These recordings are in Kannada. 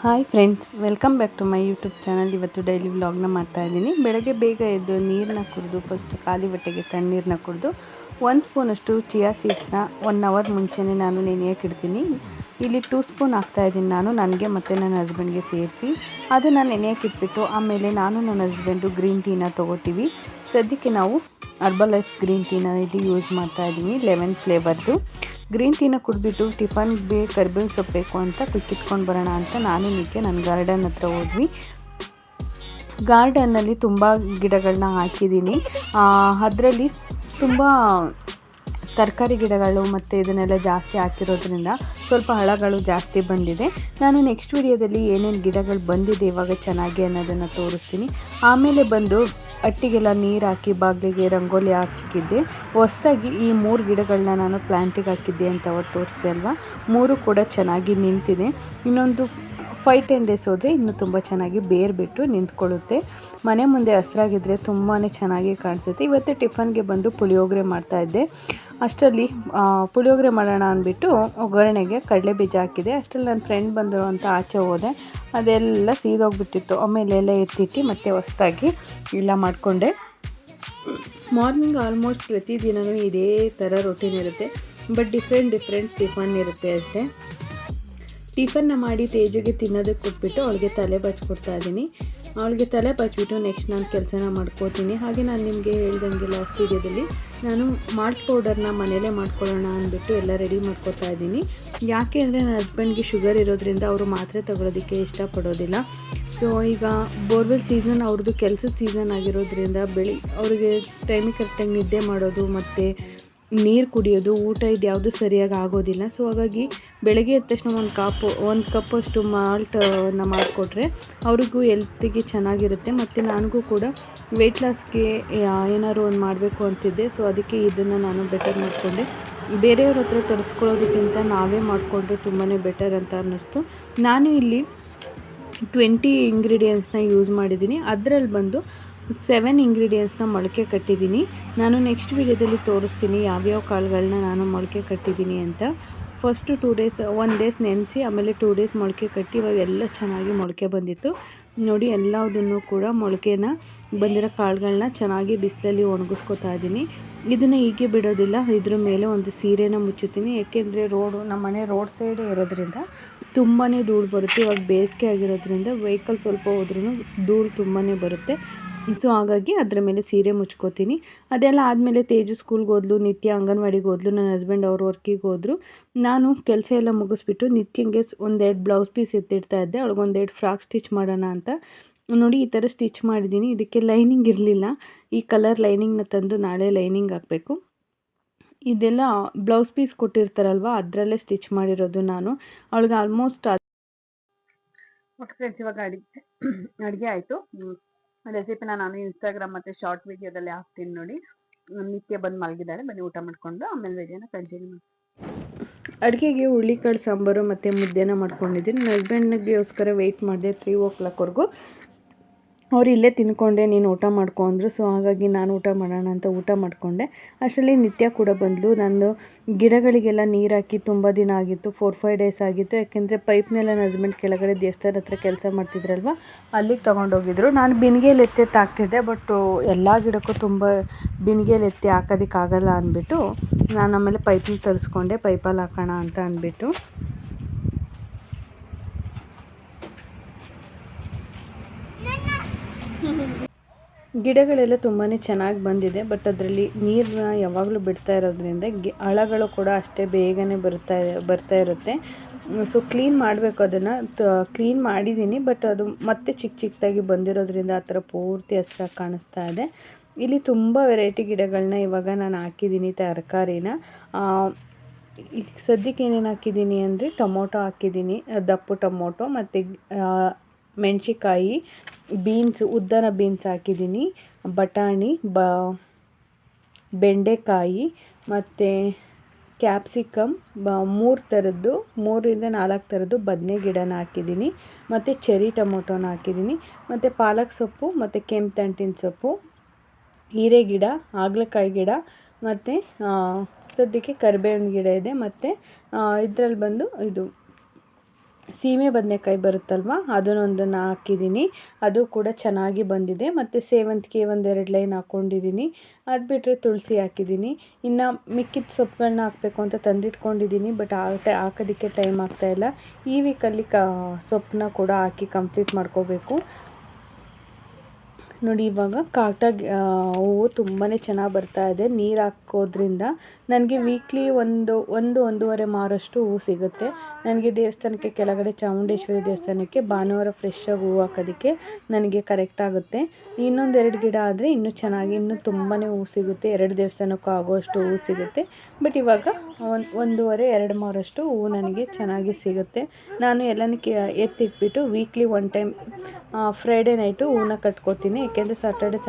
Hi friends, welcome back to my YouTube channel. ಇವತ್ತು ಡೈಲಿ ವ್ಲಾಗ್ನ ಮಾಡ್ತಾಯಿದ್ದೀನಿ. ಬೆಳಗ್ಗೆ ಬೇಗ ಎದ್ದು ನೀರನ್ನ ಕುಡಿದು ಫಸ್ಟ್ ಖಾಲಿ ಹೊಟ್ಟೆಗೆ ತಣ್ಣೀರನ್ನ ಕುಡಿದು 1 ಸ್ಪೂನಷ್ಟು ಚಿಯಾ ಸೀಡ್ಸ್ನ 1 ಅವರ್ ಮುಂಚೆನೇ ನಾನು ನೆನೆಯೋಕೆ ಇಡ್ತೀನಿ. ಇಲ್ಲಿ 2 ಸ್ಪೂನ್ ಹಾಕ್ತಾಯಿದ್ದೀನಿ ನಾನು, ನನಗೆ ಮತ್ತು ನನ್ನ ಹಸ್ಬೆಂಡ್ಗೆ ಸೇರಿಸಿ. ಅದನ್ನು ನೆನೆಯೋಕೆ ಇಟ್ಬಿಟ್ಟು ಆಮೇಲೆ ನಾನು ನನ್ನ ಹಸ್ಬೆಂಡು ಗ್ರೀನ್ ಟೀನ ತೊಗೋತೀವಿ. ಸದ್ಯಕ್ಕೆ ನಾವು ಹರ್ಬಲೈಫ್ ಗ್ರೀನ್ ಟೀನ ಇಲ್ಲಿ ಯೂಸ್ ಮಾಡ್ತಾಯಿದ್ದೀನಿ, ಲೆಮನ್ ಫ್ಲೇವರ್ದು. ಗ್ರೀನ್ ಟೀನ ಕುಡಿದ್ಬಿಟ್ಟು ಟಿಫನ್ಗೆ ಕರಿಬೇವಿನ ಸೊಪ್ಪು ಬೇಕು ಅಂತ ಕಿತ್ಕೊಂಡು ಬರೋಣ ಅಂತ ನಾನು ನಿಕ್ಕೆ ನನ್ನ ಗಾರ್ಡನ್ ಹತ್ರ ಹೋದ್ವಿ. ಗಾರ್ಡನ್ನಲ್ಲಿ ತುಂಬ ಗಿಡಗಳನ್ನ ಹಾಕಿದ್ದೀನಿ. ಅದರಲ್ಲಿ ತುಂಬ ತರಕಾರಿ ಗಿಡಗಳು ಮತ್ತು ಇದನ್ನೆಲ್ಲ ಜಾಸ್ತಿ ಹಾಕಿರೋದ್ರಿಂದ ಸ್ವಲ್ಪ ಹಳಗಳು ಜಾಸ್ತಿ ಬಂದಿದೆ. ನಾನು ನೆಕ್ಸ್ಟ್ ವಿಡಿಯೋದಲ್ಲಿ ಏನೇನು ಗಿಡಗಳು ಬಂದಿದೆ ಇವಾಗ ಚೆನ್ನಾಗಿ ಅನ್ನೋದನ್ನು ತೋರಿಸ್ತೀನಿ. ಆಮೇಲೆ ಬಂದು ಅಟ್ಟಿಗೆಲ್ಲ ನೀರು ಹಾಕಿ ಬಾಗಿಲಿಗೆ ರಂಗೋಲಿ ಹಾಕಿದ್ದೆ. ಹೊಸದಾಗಿ ಈ 3 ಗಿಡಗಳನ್ನ ನಾನು ಪ್ಲ್ಯಾಂಟಿಗೆ ಹಾಕಿದ್ದೆ ಅಂತ ಅವತ್ತು ತೋರಿಸ್ದೆ ಅಲ್ವಾ, 3 ಕೂಡ ಚೆನ್ನಾಗಿ ನಿಂತಿದೆ. ಇನ್ನೊಂದು 5-10 ಡೇಸ್ ಹೋದರೆ ಇನ್ನೂ ತುಂಬ ಚೆನ್ನಾಗಿ ಬೇರು ಬಿಟ್ಟು ನಿಂತ್ಕೊಳ್ಳುತ್ತೆ. ಮನೆ ಮುಂದೆ ಹಸಿರಾಗಿದ್ದರೆ ತುಂಬಾ ಚೆನ್ನಾಗಿ ಕಾಣಿಸುತ್ತೆ. ಇವತ್ತು ಟಿಫನ್ಗೆ ಬಂದು ಪುಳಿಯೋಗರೆ ಮಾಡ್ತಾಯಿದ್ದೆ. ಅಷ್ಟರಲ್ಲಿ ಪುಳಿಯೋಗರೆ ಮಾಡೋಣ ಅಂದ್ಬಿಟ್ಟು ಒಗ್ಗರಣೆಗೆ ಕಡಲೆ ಬೀಜ ಹಾಕಿದೆ. ಅಷ್ಟರಲ್ಲಿ ನನ್ನ ಫ್ರೆಂಡ್ ಬಂದರು ಅಂತ ಆಚೆ ಹೋದೆ, ಅದೆಲ್ಲ ಸೀದೋಗ್ಬಿಟ್ಟಿತ್ತು. ಆಮೇಲೆ ಎಲ್ಲ ಎತ್ತಿಟ್ಟು ಮತ್ತೆ ಹೊಸದಾಗಿ ಎಲ್ಲ ಮಾಡಿಕೊಂಡೆ. ಮಾರ್ನಿಂಗ್ ಆಲ್ಮೋಸ್ಟ್ ಪ್ರತಿದಿನವೂ ಇದೇ ಥರ ರೊಟೀನ್ ಇರುತ್ತೆ, ಬಟ್ ಡಿಫ್ರೆಂಟ್ ಟಿಫನ್ ಇರುತ್ತೆ ಅಷ್ಟೇ. ಟಿಫನ್ನ ಮಾಡಿ ತೇಜುಗೆ ತಿನ್ನೋದಕ್ಕೆ ಕೊಟ್ಬಿಟ್ಟು ಅವಳಿಗೆ ತಲೆ ಬಚ್ಕೊಡ್ತಾ ಇದ್ದೀನಿ. ಅವಳಿಗೆ ತಲೆ ಬಚ್ಬಿಟ್ಟು ನೆಕ್ಸ್ಟ್ ನಾನು ಕೆಲಸನ ಮಾಡ್ಕೋತೀನಿ. ಹಾಗೆ ನಾನು ನಿಮಗೆ ಹೇಳ್ದಂಗೆ ಲಾಸ್ಟ್ ವೀಡಿಯೋದಲ್ಲಿ ನಾನು ಮಾಲ್ಟ್ ಪೌಡರ್ನ ಮನೇಲೇ ಮಾಡ್ಕೊಳ್ಳೋಣ ಅಂದ್ಬಿಟ್ಟು ಎಲ್ಲ ರೆಡಿ ಮಾಡ್ಕೊತಾ ಇದ್ದೀನಿ. ಯಾಕೆ ಅಂದರೆ ನನ್ನ ಹಸ್ಬೆಂಡ್ಗೆ ಶುಗರ್ ಇರೋದ್ರಿಂದ ಅವರು ಮಾತ್ರೆ ತಗೊಳ್ಳೋದಕ್ಕೆ ಇಷ್ಟಪಡೋದಿಲ್ಲ. ಸೊ ಈಗ ಬೋರ್ವೆಲ್ ಸೀಸನ್, ಅವ್ರದ್ದು ಕೆಲಸದ ಸೀಸನ್ ಆಗಿರೋದ್ರಿಂದ ಅವರಿಗೆ ಟೈಮಿಗೆ ಕರೆಕ್ಟಾಗಿ ನಿದ್ದೆ ಮಾಡೋದು ಮತ್ತು ನೀರು ಕುಡಿಯೋದು, ಊಟ ಇದು ಯಾವುದು ಸರಿಯಾಗಿ ಆಗೋದಿಲ್ಲ. ಸೊ ಹಾಗಾಗಿ ಬೆಳಗ್ಗೆ ಎದ್ದ ತಕ್ಷಣ 1 ಕಪ್ಪಷ್ಟು ಮಾಲ್ಟನ್ನು ಮಾಡಿಕೊಟ್ರೆ ಅವ್ರಿಗೂ ಹೆಲ್ತಿಗೆ ಚೆನ್ನಾಗಿರುತ್ತೆ. ಮತ್ತು ನನಗೂ ಕೂಡ ವೆಯ್ಟ್ ಲಾಸ್ಗೆ ಏನಾದ್ರು ಒಂದು ಮಾಡಬೇಕು ಅಂತಿದ್ದೆ. ಸೊ ಅದಕ್ಕೆ ಇದನ್ನು ನಾನು ಬೆಟರ್ ಮಾಡಿಕೊಂಡೆ. ಬೇರೆಯವ್ರ ಹತ್ರ ತರಿಸ್ಕೊಳ್ಳೋದಕ್ಕಿಂತ ನಾವೇ ಮಾಡಿಕೊಂಡ್ರೆ ತುಂಬಾ ಬೆಟರ್ ಅಂತ ಅನ್ನಿಸ್ತು. ನಾನು ಇಲ್ಲಿ 20 ಇಂಗ್ರೀಡಿಯೆಂಟ್ಸ್ನ ಯೂಸ್ ಮಾಡಿದ್ದೀನಿ. ಅದರಲ್ಲಿ ಬಂದು 7 ಇಂಗ್ರೀಡಿಯೆಂಟ್ಸ್ನ ಮೊಳಕೆ ಕಟ್ಟಿದ್ದೀನಿ. ನಾನು ನೆಕ್ಸ್ಟ್ ವೀಡಿಯೋದಲ್ಲಿ ತೋರಿಸ್ತೀನಿ ಯಾವ್ಯಾವ ಕಾಳುಗಳನ್ನ ನಾನು ಮೊಳಕೆ ಕಟ್ಟಿದ್ದೀನಿ ಅಂತ. ಫಸ್ಟು 1 ಡೇಸ್ ನೆನೆಸಿ ಆಮೇಲೆ 2 ಡೇಸ್ ಮೊಳಕೆ ಕಟ್ಟಿ ಇವಾಗ ಎಲ್ಲ ಚೆನ್ನಾಗಿ ಮೊಳಕೆ ಬಂದಿತ್ತು ನೋಡಿ. ಎಲ್ಲದನ್ನು ಕೂಡ ಮೊಳಕೆನ ಬಂದಿರೋ ಕಾಳುಗಳನ್ನ ಚೆನ್ನಾಗಿ ಬಿಸಿಲಲ್ಲಿ ಒಣಗಿಸ್ಕೊತಾ ಇದ್ದೀನಿ. ಇದನ್ನು ಹೀಗೆ ಬಿಡೋದಿಲ್ಲ, ಇದ್ರ ಮೇಲೆ ಒಂದು ಸೀರೆನ ಮುಚ್ಚುತ್ತೀನಿ. ಏಕೆಂದರೆ ನಮ್ಮ ಮನೆ ರೋಡ್ ಸೈಡೇ ಇರೋದ್ರಿಂದ ತುಂಬಾ ಧೂಳು ಬರುತ್ತೆ. ಇವಾಗ ಬೇಸಿಗೆ ಆಗಿರೋದ್ರಿಂದ ವೆಹಿಕಲ್ ಸ್ವಲ್ಪ ಹೋದ್ರೂ ಧೂಳು ತುಂಬಾ ಬರುತ್ತೆ. ಸೊ ಹಾಗಾಗಿ ಅದರ ಮೇಲೆ ಸೀರೆ ಮುಚ್ಕೋತೀನಿ. ಅದೆಲ್ಲ ಆದಮೇಲೆ ತೇಜು ಸ್ಕೂಲ್ಗೆ ಹೋದ್ಲು, ನಿತ್ಯ ಅಂಗನವಾಡಿಗೆ ಹೋದ್ಲು, ನನ್ನ ಹಸ್ಬೆಂಡ್ ಅವರು ವರ್ಕಿಗೆ ಹೋದರು. ನಾನು ಕೆಲಸ ಎಲ್ಲ ಮುಗಿಸ್ಬಿಟ್ಟು ನಿತ್ಯಂಗೆ 1-2 ಬ್ಲೌಸ್ ಪೀಸ್ ಎತ್ತಿಡ್ತಾ ಇದ್ದೆ. ಅವಳಿಗೊಂದೆರಡು ಫ್ರಾಕ್ ಸ್ಟಿಚ್ ಮಾಡೋಣ ಅಂತ ನೋಡಿ ಈ ಥರ ಸ್ಟಿಚ್ ಮಾಡಿದ್ದೀನಿ. ಇದಕ್ಕೆ ಲೈನಿಂಗ್ ಇರಲಿಲ್ಲ. ಈ ಕಲರ್ ಲೈನಿಂಗ್ನ ತಂದು ನಾಳೆ ಲೈನಿಂಗ್ ಹಾಕಬೇಕು. ಇದೆಲ್ಲ ಬ್ಲೌಸ್ ಪೀಸ್ ಕೊಟ್ಟಿರ್ತಾರಲ್ವ, ಅದರಲ್ಲೇ ಸ್ಟಿಚ್ ಮಾಡಿರೋದು ನಾನು. ಅವಳಿಗೆ ಆಲ್ಮೋಸ್ಟ್ ಇವಾಗ ಅಡುಗೆ ಆಯಿತು. ರೆಸಿಪಿನ ನಾನು ಇನ್ಸ್ಟಾಗ್ರಾಮ್ ಮತ್ತು ಶಾರ್ಟ್ ವಿಡಿಯೋದಲ್ಲಿ ಹಾಕ್ತೀನಿ ನೋಡಿ. ನಿತ್ಯ ಬಂದು ಮಲಗಿದ್ದಾಳೆ, ಬನ್ನಿ ಊಟ ಮಾಡಿಕೊಂಡು ಆಮೇಲೆ ವಿಡಿಯೋನ ಕಂಟಿನ್ಯೂ ಮಾಡಿ. ಅಡುಗೆಗೆ ಹುರುಳಿಕಾಳು ಸಾಂಬಾರು ಮತ್ತು ಮುದ್ದೆನ ಮಾಡ್ಕೊಂಡಿದ್ದೀನಿ. ನನ್ನ ಹಸ್ಬೆಂಡ್ಗೋಸ್ಕರ ವೆಯ್ಟ್ ಮಾಡಿದೆ 3 o'clockವರೆಗೂ. ಅವ್ರು ಇಲ್ಲೇ ತಿನ್ಕೊಂಡೆ, ನೀನು ಊಟ ಮಾಡ್ಕೊ ಅಂದರು. ಸೊ ಹಾಗಾಗಿ ನಾನು ಊಟ ಮಾಡೋಣ ಅಂತ ಊಟ ಮಾಡಿಕೊಂಡೆ. ಅಷ್ಟರಲ್ಲಿ ನಿತ್ಯ ಕೂಡ ಬಂದಳು. ನಾನು ಗಿಡಗಳಿಗೆಲ್ಲ ನೀರು ಹಾಕಿ ತುಂಬ ದಿನ ಆಗಿತ್ತು, 4-5 ಡೇಸ್ ಆಗಿತ್ತು. ಯಾಕೆಂದರೆ ಪೈಪ್ನೆಲ್ಲ ನನ್ನ ಹಸ್ಬೆಂಡ್ ಕೆಳಗಡೆ ದೇವಸ್ಥಾನ ಹತ್ರ ಕೆಲಸ ಮಾಡ್ತಿದ್ರಲ್ವ, ಅಲ್ಲಿಗೆ ತೊಗೊಂಡೋಗಿದ್ರು. ನಾನು ಬಿನ್ಗೆಯಲ್ಲಿ ಎತ್ತೆತ್ತು ಹಾಕ್ತಿದ್ದೆ, ಬಟ್ಟು ಎಲ್ಲ ಗಿಡಕ್ಕೂ ತುಂಬ ಬಿನ್ಗೆಯಲ್ಲಿ ಎತ್ತಿ ಹಾಕೋದಕ್ಕಾಗಲ್ಲ ಅಂದ್ಬಿಟ್ಟು ನಾನು ಆಮೇಲೆ ಪೈಪ್ನ ತರಿಸ್ಕೊಂಡೆ, ಪೈಪಲ್ಲಿ ಹಾಕೋಣ ಅಂತ ಅಂದ್ಬಿಟ್ಟು. ಗಿಡಗಳೆಲ್ಲ ತುಂಬಾ ಚೆನ್ನಾಗಿ ಬಂದಿದೆ, ಬಟ್ ಅದರಲ್ಲಿ ನೀರನ್ನ ಯಾವಾಗಲೂ ಬಿಡ್ತಾ ಇರೋದ್ರಿಂದ ಹಳಗಳು ಕೂಡ ಅಷ್ಟೇ ಬೇಗನೆ ಬರ್ತಾ ಇರುತ್ತೆ. ಸೊ ಕ್ಲೀನ್ ಮಾಡಬೇಕು. ಅದನ್ನು ಕ್ಲೀನ್ ಮಾಡಿದ್ದೀನಿ, ಬಟ್ ಅದು ಮತ್ತೆ ಚಿಕ್ಕದಾಗಿ ಬಂದಿರೋದ್ರಿಂದ ಆ ಥರ ಪೂರ್ತಿ ಹಸ್ರಾಗಿ ಕಾಣಿಸ್ತಾ ಇದೆ. ಇಲ್ಲಿ ತುಂಬ ವೆರೈಟಿ ಗಿಡಗಳನ್ನ ಇವಾಗ ನಾನು ಹಾಕಿದ್ದೀನಿ, ತರಕಾರಿನ. ಈಗ ಸದ್ಯಕ್ಕೆ ಏನೇನು ಹಾಕಿದ್ದೀನಿ ಅಂದರೆ ಟೊಮೊಟೊ ಹಾಕಿದ್ದೀನಿ, ದಪ್ಪು ಟೊಮೊಟೊ, ಮತ್ತು ಮೆಣಸಿಕಾಯಿ, ಬೀನ್ಸ್, ಉದ್ದನ ಬೀನ್ಸ್ ಹಾಕಿದ್ದೀನಿ, ಬಟಾಣಿ, ಬೆಂಡೆಕಾಯಿ ಮತ್ತು ಕ್ಯಾಪ್ಸಿಕಮ್, 3-4 ಥರದ್ದು ಬದನೆ ಗಿಡನ ಹಾಕಿದ್ದೀನಿ, ಮತ್ತು ಚೆರಿ ಟೊಮೊಟೊನ ಹಾಕಿದ್ದೀನಿ, ಮತ್ತು ಪಾಲಕ್ ಸೊಪ್ಪು, ಮತ್ತು ಕೆಂಪು ದಂಟಿನ ಸೊಪ್ಪು, ಹೀರೆ ಗಿಡ, ಹಾಗಲಕಾಯಿ ಗಿಡ, ಮತ್ತು ಸದ್ಯಕ್ಕೆ ಕರಿಬೇವಿನ ಗಿಡ ಇದೆ. ಮತ್ತು ಇದರಲ್ಲಿ ಬಂದು ಇದು ಸೀಮೆ ಬದನೆಕಾಯಿ ಬರುತ್ತಲ್ವ ಅದನ್ನೊಂದನ್ನು ಹಾಕಿದ್ದೀನಿ, ಅದು ಕೂಡ ಚೆನ್ನಾಗಿ ಬಂದಿದೆ. ಮತ್ತು ಸೇವಂತಿಗೆ ಒಂದೆರಡು ಲೈನ್ ಹಾಕ್ಕೊಂಡಿದ್ದೀನಿ. ಅದು ಬಿಟ್ಟರೆ ತುಳಸಿ ಹಾಕಿದ್ದೀನಿ. ಇನ್ನು ಮಿಕ್ಕಿದ ಸೊಪ್ಪುಗಳನ್ನ ಹಾಕಬೇಕು ಅಂತ ತಂದಿಟ್ಕೊಂಡಿದ್ದೀನಿ, ಬಟ್ ಹಾಕೋದಕ್ಕೆ ಟೈಮ್ ಆಗ್ತಾಯಿಲ್ಲ. ಈ ವೀಕಲ್ಲಿ ಸೊಪ್ಪನ್ನ ಕೂಡ ಹಾಕಿ ಕಂಪ್ಲೀಟ್ ಮಾಡ್ಕೋಬೇಕು. ನೋಡಿ ಇವಾಗ ಕಾಟಾಗಿ ಹೂವು ತುಂಬಾ ಚೆನ್ನಾಗಿ ಬರ್ತಾ ಇದೆ. ನೀರು ಹಾಕೋದ್ರಿಂದ ನನಗೆ ವೀಕ್ಲಿ ಒಂದೂವರೆ ಮಾರಷ್ಟು ಹೂವು ಸಿಗುತ್ತೆ. ನನಗೆ ದೇವಸ್ಥಾನಕ್ಕೆ ಕೆಳಗಡೆ ಚಾಮುಂಡೇಶ್ವರಿ ದೇವಸ್ಥಾನಕ್ಕೆ ಭಾನುವಾರ ಫ್ರೆಶ್ಶಾಗಿ ಹೂವು ಹಾಕೋದಕ್ಕೆ ನನಗೆ ಕರೆಕ್ಟ್ ಆಗುತ್ತೆ. ಇನ್ನೊಂದೆರಡು ಗಿಡ ಆದರೆ ಇನ್ನೂ ಚೆನ್ನಾಗಿ ಇನ್ನೂ ತುಂಬಾ ಹೂವು ಸಿಗುತ್ತೆ. 2 ದೇವಸ್ಥಾನಕ್ಕೂ ಆಗೋಷ್ಟು ಹೂವು ಸಿಗುತ್ತೆ. ಬಟ್ ಇವಾಗ ಒಂದೂವರೆ 2 ಮಾರಷ್ಟು ಹೂವು ನನಗೆ ಚೆನ್ನಾಗಿ ಸಿಗುತ್ತೆ. ನಾನು ಎಲ್ಲನೂ ಎತ್ತಿಟ್ಬಿಟ್ಟು ವೀಕ್ಲಿ 1 ಟೈಮ್ ಫ್ರೈಡೇ ನೈಟು ಹೂವನ್ನ ಕಟ್ಕೋತೀನಿ. ಏಕೆಂದರೆ ಸ್ಯಾಟರ್ಡೆ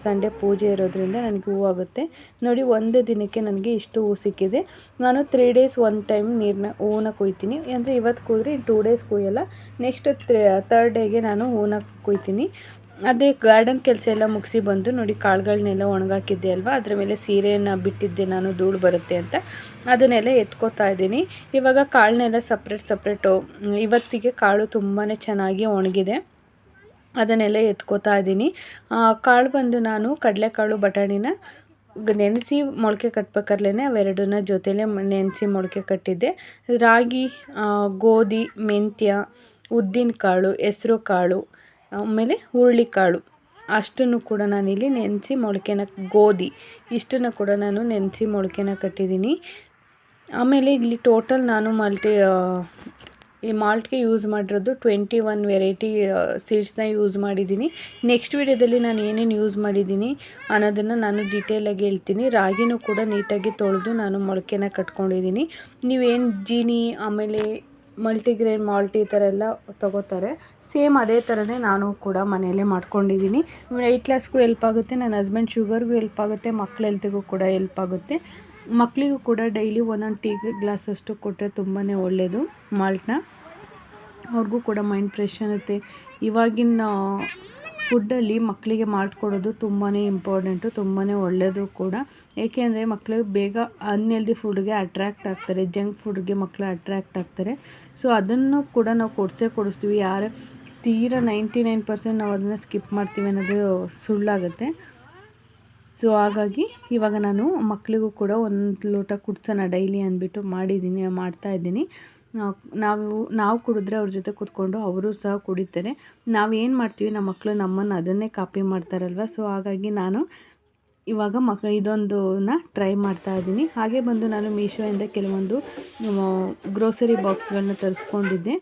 ಸಂಡೇ ಪೂಜೆ ಇರೋದ್ರಿಂದ ನನಗೆ ಹೂವು ಆಗುತ್ತೆ. ನೋಡಿ ಒಂದು ದಿನಕ್ಕೆ ನನಗೆ ಇಷ್ಟು ಹೂವು ಸಿಕ್ಕಿದೆ. ನಾನು 3 ಡೇಸ್ 1 ಟೈಮ್ ಹೂವನ್ನ ಕೊಯ್ತೀನಿ. ಅಂದರೆ ಇವತ್ತು ಕೊಯ್ದರೆ 2 ಡೇಸ್ ಕೊಯ್ಯಲ್ಲ. ನೆಕ್ಸ್ಟ್ 3rd ಡೇಗೆ ನಾನು ಹೂವನ್ನ ಕೊಯ್ತೀನಿ. ಅದೇ ಗಾರ್ಡನ್ ಕೆಲಸ ಎಲ್ಲ ಮುಗಿಸಿ ಬಂದು ನೋಡಿ ಕಾಳುಗಳನ್ನೆಲ್ಲ ಒಣಗಾಕಿದ್ದೆ ಅಲ್ವಾ, ಅದ್ರ ಮೇಲೆ ಸೀರೆಯನ್ನು ಬಿಟ್ಟಿದ್ದೆ ನಾನು, ಧೂಳು ಬರುತ್ತೆ ಅಂತ. ಅದನ್ನೆಲ್ಲ ಎತ್ಕೋತಾ ಇದ್ದೀನಿ. ಇವಾಗ ಕಾಳನ್ನೆಲ್ಲ ಸಪ್ರೇಟು ಇವತ್ತಿಗೆ ಕಾಳು ತುಂಬಾ ಚೆನ್ನಾಗಿ ಒಣಗಿದೆ. ಅದನ್ನೆಲ್ಲ ಎತ್ಕೋತಾ ಇದ್ದೀನಿ. ಕಾಳು ಬಂದು ನಾನು ಕಡಲೆಕಾಳು ಬಟಾಣಿನ ನೆನೆಸಿ ಮೊಳಕೆ ಕಟ್ಬೇಕಾರ್ಲೇ ಅವೆರಡನ್ನ ಜೊತೆಲೇ ನೆನೆಸಿ ಮೊಳಕೆ ಕಟ್ಟಿದ್ದೆ. ರಾಗಿ, ಗೋಧಿ, ಮೆಂತ್ಯ, ಉದ್ದಿನ ಕಾಳು, ಹೆಸರು ಕಾಳು, ಆಮೇಲೆ ಹುರುಳಿಕಾಳು ಅಷ್ಟನ್ನು ಕೂಡ ನಾನಿಲ್ಲಿ ನೆನೆಸಿ ಗೋಧಿ ಇಷ್ಟನ್ನು ಕೂಡ ನಾನು ನೆನೆಸಿ ಮೊಳಕೆನ ಕಟ್ಟಿದ್ದೀನಿ. ಆಮೇಲೆ ಇಲ್ಲಿ ಟೋಟಲ್ ನಾನು ಈ ಮಾಲ್ಟ್ಗೆ ಯೂಸ್ ಮಾಡಿರೋದು 21 ವೆರೈಟಿ ಸೀಡ್ಸ್ನ ಯೂಸ್ ಮಾಡಿದ್ದೀನಿ. ನೆಕ್ಸ್ಟ್ ವಿಡಿಯೋದಲ್ಲಿ ನಾನು ಏನೇನು ಯೂಸ್ ಮಾಡಿದ್ದೀನಿ ಅನ್ನೋದನ್ನು ನಾನು ಡೀಟೇಲಾಗಿ ಹೇಳ್ತೀನಿ. ರಾಗಿನೂ ಕೂಡ ನೀಟಾಗಿ ತೊಳೆದು ನಾನು ಮೊಳಕೆನ ಕಟ್ಕೊಂಡಿದ್ದೀನಿ. ನೀವೇನು ಜೀನಿ ಆಮೇಲೆ ಮಲ್ಟಿಗ್ರೇನ್ ಮಾಲ್ಟ್ ಈ ಥರ ಎಲ್ಲ ತೊಗೋತಾರೆ, ಸೇಮ್ ಅದೇ ಥರನೇ ನಾನು ಕೂಡ ಮನೆಯಲ್ಲೇ ಮಾಡ್ಕೊಂಡಿದ್ದೀನಿ. ವೆಯ್ಟ್ ಲಾಸ್ಗೂ ಹೆಲ್ಪ್ ಆಗುತ್ತೆ, ನನ್ನ ಹಸ್ಬೆಂಡ್ ಶುಗರ್ಗೂ ಹೆಲ್ಪ್ ಆಗುತ್ತೆ, ಮಕ್ಕಳ ಹೆಲ್ತಿಗೂ ಕೂಡ ಹೆಲ್ಪ್ ಆಗುತ್ತೆ. ಮಕ್ಕಳಿಗೂ ಕೂಡ ಡೈಲಿ 1 ಟೀ ಗ್ಲಾಸಷ್ಟು ಕೊಟ್ಟರೆ ತುಂಬಾ ಒಳ್ಳೆಯದು ಮಾಲ್ಟ್ನ. ಅವ್ರಿಗೂ ಕೂಡ ಮೈಂಡ್ ಫ್ರೆಶ್ ಅನ್ನುತ್ತೆ. ಇವಾಗಿನ ಫುಡ್ಡಲ್ಲಿ ಮಕ್ಕಳಿಗೆ ಮಾಲ್ಟ್ ಕೊಡೋದು ತುಂಬಾ ಇಂಪಾರ್ಟೆಂಟು, ತುಂಬಾ ಒಳ್ಳೆಯದು ಕೂಡ. ಏಕೆಂದರೆ ಮಕ್ಕಳು ಬೇಗ ಅನ್ಹೆಲ್ದಿ ಫುಡ್ಗೆ ಅಟ್ರ್ಯಾಕ್ಟ್ ಆಗ್ತಾರೆ, ಜಂಕ್ ಫುಡ್ಗೆ ಮಕ್ಕಳು ಅಟ್ರ್ಯಾಕ್ಟ್ ಆಗ್ತಾರೆ. ಸೊ ಅದನ್ನು ಕೂಡ ನಾವು ಕೊಡಿಸ್ತೀವಿ. ಯಾರು ತೀರಾ 99% ನಾವು ಅದನ್ನು ಸ್ಕಿಪ್ ಮಾಡ್ತೀವಿ ಅನ್ನೋದು ಸುಳ್ಳಾಗುತ್ತೆ. ಸೊ ಹಾಗಾಗಿ ಇವಾಗ ನಾನು ಮಕ್ಕಳಿಗೂ ಕೂಡ 1 ಲೋಟ ಕುಡ್ಸೋಣ ಡೈಲಿ ಅಂದ್ಬಿಟ್ಟು ಮಾಡ್ತಾಯಿದ್ದೀನಿ. ನಾವು ಕುಡಿದ್ರೆ ಅವ್ರ ಜೊತೆ ಕೂತ್ಕೊಂಡು ಅವರು ಸಹ ಕುಡಿತಾರೆ. ನಾವೇನು ಮಾಡ್ತೀವಿ ನಮ್ಮ ಮಕ್ಕಳು ನಮ್ಮನ್ನು ಅದನ್ನೇ ಕಾಪಿ ಮಾಡ್ತಾರಲ್ವ. ಸೊ ಹಾಗಾಗಿ ನಾನು ಇವಾಗ ಇದೊಂದನ್ನ ಟ್ರೈ ಮಾಡ್ತಾಯಿದ್ದೀನಿ. ಹಾಗೆ ಬಂದು ನಾನು ಮೀಶೋಯಿಂದ ಕೆಲವೊಂದು ಗ್ರೋಸರಿ ಬಾಕ್ಸ್ಗಳನ್ನ ತರಿಸ್ಕೊಂಡಿದ್ದೆ.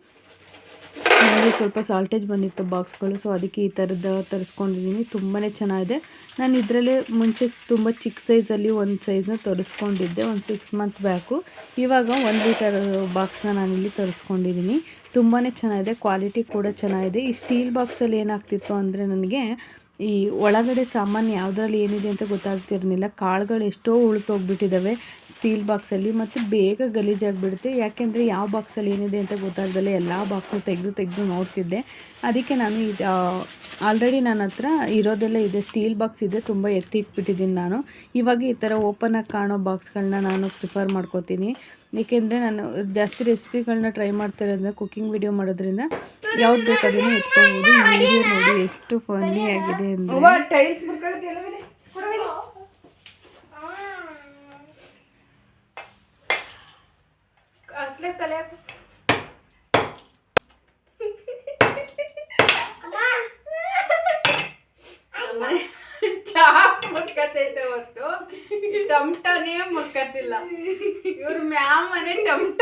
ನನಗೆ ಸ್ವಲ್ಪ ಸಾಲ್ಟೇಜ್ ಬಂದಿತ್ತು ಬಾಕ್ಸ್ಗಳು, ಸೊ ಅದಕ್ಕೆ ಈ ಥರದ್ದು ತರಿಸ್ಕೊಂಡಿದ್ದೀನಿ. ತುಂಬಾ ಚೆನ್ನಾಗಿದೆ. ನಾನು ಇದರಲ್ಲೇ ಮುಂಚೆ ತುಂಬ ಚಿಕ್ಕ ಸೈಜಲ್ಲಿ ಒಂದು ಸೈಜ್ನ ತರಿಸ್ಕೊಂಡಿದ್ದೆ, ಒಂದು 6 ಮಂತ್ ಬ್ಯಾಕು. ಇವಾಗ 1 ಲೀಟರ್ ಬಾಕ್ಸ್ನ ನಾನಿಲ್ಲಿ ತರಿಸ್ಕೊಂಡಿದ್ದೀನಿ. ತುಂಬಾ ಚೆನ್ನಾಗಿದೆ, ಕ್ವಾಲಿಟಿ ಕೂಡ ಚೆನ್ನಾಗಿದೆ. ಈ ಸ್ಟೀಲ್ ಬಾಕ್ಸಲ್ಲಿ ಏನಾಗ್ತಿತ್ತು ಅಂದರೆ ನನಗೆ ಈ ಒಳಗಡೆ ಸಾಮಾನು ಯಾವುದ್ರಲ್ಲಿ ಏನಿದೆ ಅಂತ ಗೊತ್ತಾಗ್ತಿರ್ಲಿಲ್ಲ. ಕಾಳುಗಳು ಎಷ್ಟೋ ಉಳಿತೋಗ್ಬಿಟ್ಟಿದ್ದಾವೆ ಸ್ಟೀಲ್ ಬಾಕ್ಸಲ್ಲಿ, ಮತ್ತು ಬೇಗ ಗಲೀಜಾಗಿಬಿಡುತ್ತೆ. ಯಾಕೆಂದರೆ ಯಾವ ಬಾಕ್ಸಲ್ಲಿ ಏನಿದೆ ಅಂತ ಗೊತ್ತಾಗ್ದಲ್ಲೇ ಎಲ್ಲ ಬಾಕ್ಸು ತೆಗೆದು ನೋಡ್ತಿದ್ದೆ. ಅದಕ್ಕೆ ನಾನು ಆಲ್ರೆಡಿ ನನ್ನ ಹತ್ರ ಇರೋದೆಲ್ಲ ಇದೆ, ಸ್ಟೀಲ್ ಬಾಕ್ಸ್ ಇದೆ, ತುಂಬ ಎತ್ತಿಟ್ಬಿಟ್ಟಿದ್ದೀನಿ ನಾನು. ಇವಾಗ ಈ ಥರ ಓಪನಾಗಿ ಕಾಣೋ ಬಾಕ್ಸ್ಗಳನ್ನ ನಾನು ಪ್ರಿಫರ್ ಮಾಡ್ಕೋತೀನಿ. ಏಕೆಂದರೆ ನಾನು ಜಾಸ್ತಿ ರೆಸಿಪಿಗಳನ್ನ ಟ್ರೈ ಮಾಡ್ತಿರೋದ್ರಿಂದ, ಕುಕ್ಕಿಂಗ್ ವಿಡಿಯೋ ಮಾಡೋದ್ರಿಂದ ಯಾವ್ದು ಬೇಕು ಅದನ್ನು ಎತ್ಕೊಬೋದು. ಈ ವಿಡಿಯೋ ನೋಡಿ ಎಷ್ಟು ಫನ್ನಿ ಆಗಿದೆ ಅಂದರೆ. ಚಾಕ್ ಮುಟ್ಕತೈತೆ ಹೊತ್ತು ಟಮಟನೇ ಮುಟ್ಕತಿಲ್ಲ. ಇವ್ರ ಮ್ಯಾಮ್ ಮನೆ ಟಮಟ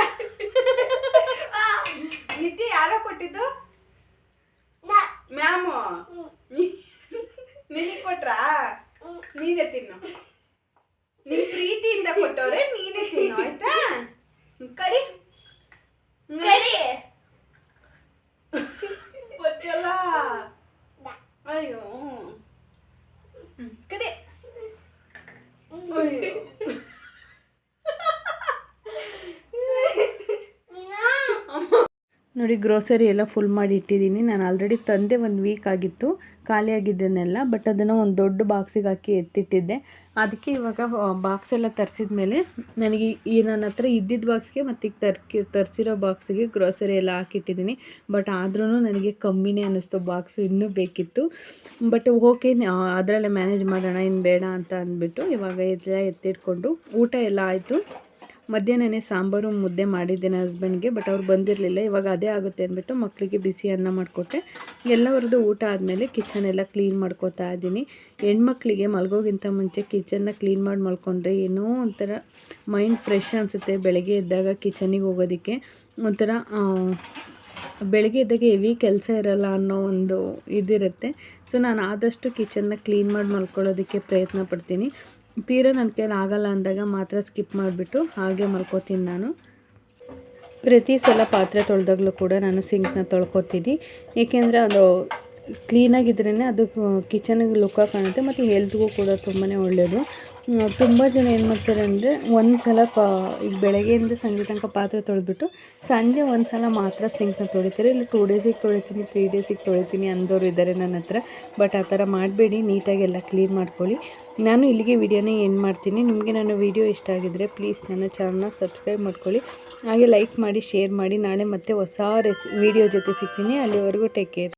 ನಿತ್ಯ ಯಾರೋ ಕೊಟ್ಟಿದ್ದು? ಮ್ಯಾಮು ನಿನಗೆ ಕೊಟ್ರಾ? ನೀನೇ ತಿನ್ನು, ನಿನ್ ಪ್ರೀತಿಯಿಂದ ಕೊಟ್ಟವ್ರೆ, ನೀನೇ ತಿನ್ನು ಆಯ್ತಾ? ಕಡಿ ಕಡಿ ಗೊತ್ತಲ್ಲ. ಅಯ್ಯೋ ಕಡೆ ನೋಡಿ ಗ್ರೋಸರಿ ಎಲ್ಲ ಫುಲ್ ಮಾಡಿ ಇಟ್ಟಿದ್ದೀನಿ. ನಾನು ಆಲ್ರೆಡಿ ತಂದೆ 1 ವೀಕ್ ಆಗಿತ್ತು ಖಾಲಿಯಾಗಿದ್ದನ್ನೆಲ್ಲ, ಬಟ್ ಅದನ್ನು ಒಂದು ದೊಡ್ಡ ಬಾಕ್ಸಿಗೆ ಹಾಕಿ ಎತ್ತಿಟ್ಟಿದ್ದೆ. ಅದಕ್ಕೆ ಇವಾಗ ಬಾಕ್ಸ್ ಎಲ್ಲ ತರಿಸಿದ ಮೇಲೆ ನನಗೆ ಈ ನನ್ನ ಹತ್ರ ಇದ್ದಿದ್ದ ಬಾಕ್ಸ್ಗೆ ಮತ್ತು ಈಗ ತರಿಸಿರೋ ಬಾಕ್ಸಿಗೆ ಗ್ರೋಸರಿ ಎಲ್ಲ ಹಾಕಿಟ್ಟಿದ್ದೀನಿ. ಬಟ್ ಆದ್ರೂ ನನಗೆ ಕಮ್ಮಿನೇ ಅನ್ನಿಸ್ತು, ಬಾಕ್ಸ್ ಇನ್ನೂ ಬೇಕಿತ್ತು. ಬಟ್ ಓಕೆ, ಅದರಲ್ಲೇ ಮ್ಯಾನೇಜ್ ಮಾಡೋಣ, ಇನ್ನು ಬೇಡ ಅಂತ ಅಂದ್ಬಿಟ್ಟು ಇವಾಗ ಎಲ್ಲ ಎತ್ತಿಟ್ಕೊಂಡು ಊಟ ಎಲ್ಲ ಆಯಿತು. ಮಧ್ಯಾಹ್ನನೇ ಸಾಂಬಾರು ಮುದ್ದೆ ಮಾಡಿದ್ದೆ ನನ್ನ ಹಸ್ಬೆಂಡ್ಗೆ, ಬಟ್ ಅವ್ರು ಬಂದಿರಲಿಲ್ಲ. ಇವಾಗ ಅದೇ ಆಗುತ್ತೆ ಅಂದ್ಬಿಟ್ಟು ಮಕ್ಕಳಿಗೆ ಬಿಸಿ ಅನ್ನ ಮಾಡಿಕೊಟ್ಟೆ. ಎಲ್ಲರದ್ದು ಊಟ ಆದಮೇಲೆ ಕಿಚನ್ ಎಲ್ಲ ಕ್ಲೀನ್ ಮಾಡ್ಕೋತಾ ಇದ್ದೀನಿ. ಹೆಣ್ಮಕ್ಳಿಗೆ ಮಲ್ಗೋಗಿಂತ ಮುಂಚೆ ಕಿಚನ್ನ ಕ್ಲೀನ್ ಮಾಡಿ ಮಲ್ಕೊಂಡ್ರೆ ಏನೋ ಒಂಥರ ಮೈಂಡ್ ಫ್ರೆಶ್ ಅನಿಸುತ್ತೆ. ಬೆಳಗ್ಗೆ ಎದ್ದಾಗ ಕಿಚನಿಗೆ ಹೋಗೋದಕ್ಕೆ ಒಂಥರ ಬೆಳಗ್ಗೆ ಎದ್ದಾಗ ಹೆವಿ ಕೆಲಸ ಇರೋಲ್ಲ ಅನ್ನೋ ಒಂದು ಇದಿರುತ್ತೆ. ಸೊ ನಾನು ಆದಷ್ಟು ಕಿಚನ್ನ ಕ್ಲೀನ್ ಮಾಡಿ ಮಲ್ಕೊಳ್ಳೋದಕ್ಕೆ ಪ್ರಯತ್ನ ಪಡ್ತೀನಿ. ತೀರಾ ನನ್ನ ಕೈಯಲ್ಲಿ ಆಗಲ್ಲ ಅಂದಾಗ ಮಾತ್ರ ಸ್ಕಿಪ್ ಮಾಡಿಬಿಟ್ಟು ಹಾಗೆ ಮಲ್ಕೋತೀನಿ. ನಾನು ಪ್ರತಿ ಸಲ ಪಾತ್ರೆ ತೊಳೆದಾಗಲೂ ಕೂಡ ನಾನು ಸಿಂಕ್ನ ತೊಳ್ಕೊತೀನಿ. ಏಕೆಂದರೆ ಅದು ಕ್ಲೀನಾಗಿದ್ರೇ ಅದು ಕಿಚನಿಗೆ ಲುಕ್ಕ ಕಾಣುತ್ತೆ ಮತ್ತು ಹೆಲ್ತ್ಗೂ ಕೂಡ ತುಂಬಾ ಒಳ್ಳೆಯದು. ತುಂಬ ಜನ ಏನು ಮಾಡ್ತಾರೆ ಅಂದರೆ ಒಂದು ಸಲ ಈಗ ಬೆಳಗ್ಗೆಯಿಂದ ಸಂಜೆ ತನಕ ಪಾತ್ರೆ ತೊಳೆದ್ಬಿಟ್ಟು ಸಂಜೆ ಒಂದು ಸಲ ಮಾತ್ರ ಸಿಂಕ್ನ ತೊಳಿತಾರೆ. ಇಲ್ಲ 2 ಡೇಸಿಗೆ ತೊಳಿತೀನಿ, 3 ಡೇಸಿಗೆ ತೊಳಿತೀನಿ ಅಂದವರು ಇದ್ದಾರೆ ನನ್ನ ಹತ್ರ. ಬಟ್ ಆ ಥರ ಮಾಡಬೇಡಿ, ನೀಟಾಗೆಲ್ಲ ಕ್ಲೀನ್ ಮಾಡ್ಕೊಳ್ಳಿ. ನಾನು ಇಲ್ಲಿಗೆ ವಿಡಿಯೋನೇ ಎಂಡ್ ಮಾಡ್ತೀನಿ. ನಿಮಗೆ ನನ್ನ ವಿಡಿಯೋ ಇಷ್ಟ ಆಗಿದ್ದರೆ ಪ್ಲೀಸ್ ನನ್ನ ಚಾನಲ್ನ ಸಬ್ಸ್ಕ್ರೈಬ್ ಮಾಡ್ಕೊಳ್ಳಿ, ಹಾಗೆ ಲೈಕ್ ಮಾಡಿ, ಶೇರ್ ಮಾಡಿ. ನಾಳೆ ಮತ್ತೆ ಹೊಸ ವಿಡಿಯೋ ಜೊತೆ ಸಿಗ್ತೀನಿ. ಅಲ್ಲಿವರೆಗೂ ಟೇಕ್ ಕೇರ್.